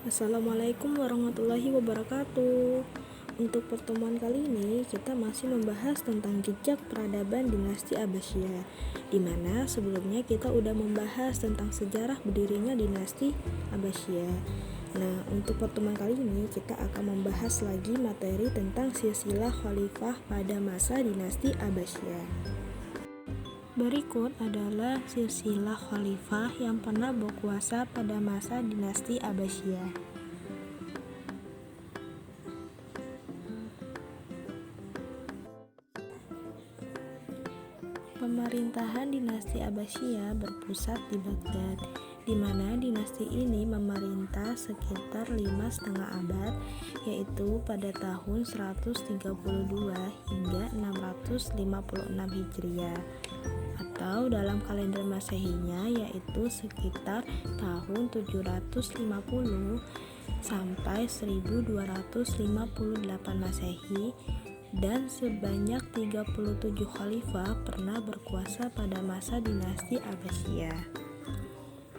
Assalamualaikum warahmatullahi wabarakatuh. Untuk pertemuan kali ini kita masih membahas tentang jejak peradaban dinasti Abbasiyah, di mana sebelumnya kita udah membahas tentang sejarah berdirinya dinasti Abbasiyah. Nah, untuk pertemuan kali ini kita akan membahas lagi materi tentang silsilah khalifah pada masa dinasti Abbasiyah. Berikut adalah silsilah khalifah yang pernah berkuasa pada masa dinasti Abbasiyah. Pemerintahan dinasti Abbasiyah berpusat di Baghdad, di mana dinasti ini memerintah sekitar 5,5 abad, yaitu pada tahun 132 hingga 656 Hijriah, atau dalam kalender Masehinya yaitu sekitar tahun 750 sampai 1258 Masehi, dan sebanyak 37 khalifah pernah berkuasa pada masa dinasti Abbasiyah.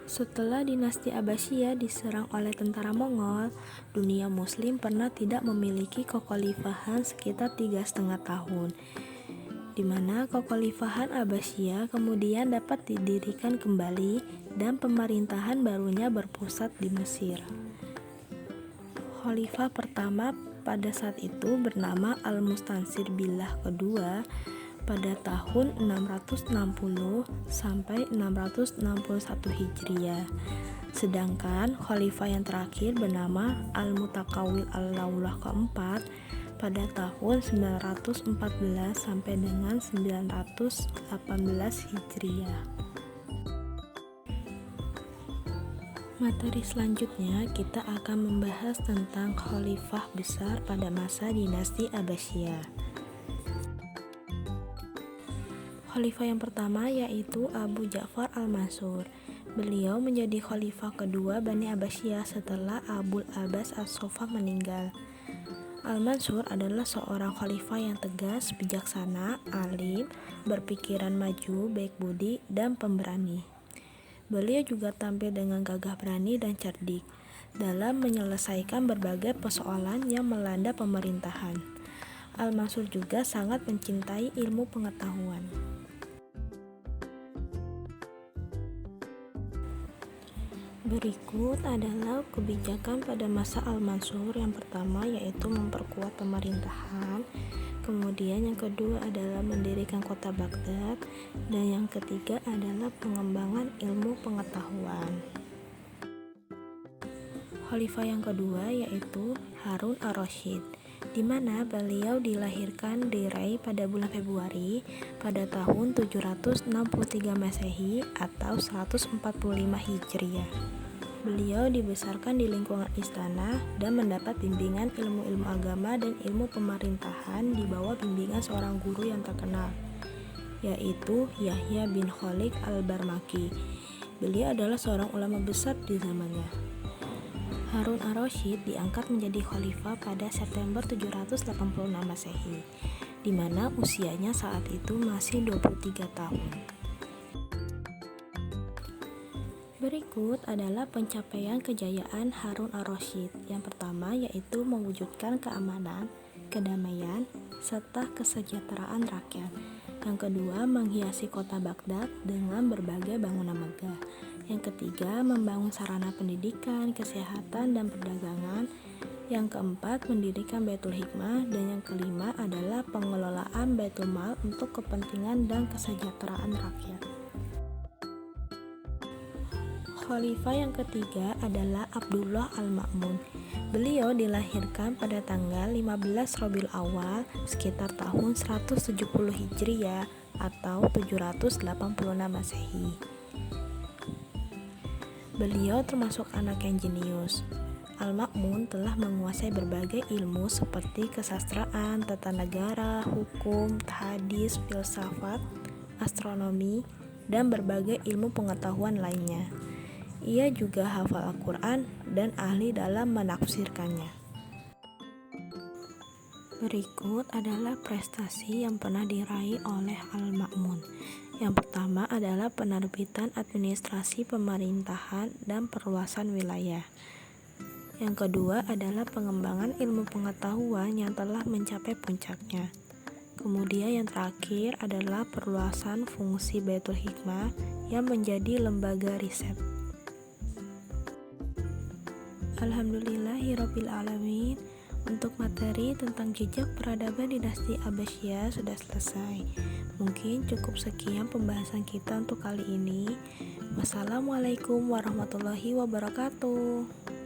Setelah dinasti Abbasiyah diserang oleh tentara Mongol, dunia muslim pernah tidak memiliki kekhalifahan sekitar 3,5 tahun, di mana kekhalifahan Abbasiyah kemudian dapat didirikan kembali dan pemerintahan barunya berpusat di Mesir. Khalifah pertama pada saat itu bernama Al-Mustansir Billah kedua pada tahun 660 sampai 661 Hijriah. Sedangkan khalifah yang terakhir bernama Al-Mutakawwil Al-Daulah keempat pada tahun 914 sampai dengan 918 Hijriah. Materi selanjutnya kita akan membahas tentang khalifah besar pada masa dinasti Abbasiyah. Khalifah yang pertama yaitu Abu Ja'far Al-Mansur. Beliau menjadi khalifah kedua Bani Abbasiyah setelah Abul Abbas As-Saffah meninggal. Al-Mansur adalah seorang khalifah yang tegas, bijaksana, alim, berpikiran maju, baik budi, dan pemberani. Beliau juga tampil dengan gagah berani dan cerdik dalam menyelesaikan berbagai persoalan yang melanda pemerintahan. Al-Mansur juga sangat mencintai ilmu pengetahuan. Berikut adalah kebijakan pada masa Al-Mansur. Yang pertama yaitu memperkuat pemerintahan, kemudian yang kedua adalah mendirikan kota Baghdad, dan yang ketiga adalah pengembangan ilmu pengetahuan. Khalifah yang kedua yaitu Harun Ar-Rasyid, di mana beliau dilahirkan di Rai pada bulan Februari pada tahun 763 Masehi atau 145 Hijriah. Beliau dibesarkan di lingkungan istana dan mendapat bimbingan ilmu-ilmu agama dan ilmu pemerintahan di bawah bimbingan seorang guru yang terkenal, yaitu Yahya bin Khalid Al-Barmaki. Beliau adalah seorang ulama besar di zamannya. Harun Ar-Rasyid diangkat menjadi khalifah pada September 786 Masehi, di mana usianya saat itu masih 23 tahun. Berikut adalah pencapaian kejayaan Harun Ar-Rasyid. Yang pertama yaitu mewujudkan keamanan, kedamaian, serta kesejahteraan rakyat. Yang kedua, menghiasi kota Baghdad dengan berbagai bangunan megah. Yang ketiga, membangun sarana pendidikan, kesehatan, dan perdagangan. Yang keempat, mendirikan Baitul Hikmah. Dan yang kelima adalah pengelolaan Baitul Mal untuk kepentingan dan kesejahteraan rakyat. Khalifah yang ketiga adalah Abdullah Al-Ma'mun. Beliau dilahirkan pada tanggal 15 Rabiul Awal sekitar tahun 170 Hijriah atau 786 Masehi. Beliau termasuk anak yang jenius. Al-Ma'mun telah menguasai berbagai ilmu seperti kesastraan, tata negara, hukum, hadis, filsafat, astronomi, dan berbagai ilmu pengetahuan lainnya. Ia juga hafal Al-Quran dan ahli dalam menafsirkannya. Berikut adalah prestasi yang pernah diraih oleh Al-Ma'mun. Yang pertama adalah penerbitan administrasi pemerintahan dan perluasan wilayah. Yang kedua adalah pengembangan ilmu pengetahuan yang telah mencapai puncaknya. Kemudian yang terakhir adalah perluasan fungsi Baitul Hikmah yang menjadi lembaga riset. Alhamdulillahirabbil alamin. Untuk materi tentang jejak peradaban dinasti Abbasiyah sudah selesai. Mungkin cukup sekian pembahasan kita untuk kali ini. Wassalamualaikum warahmatullahi wabarakatuh.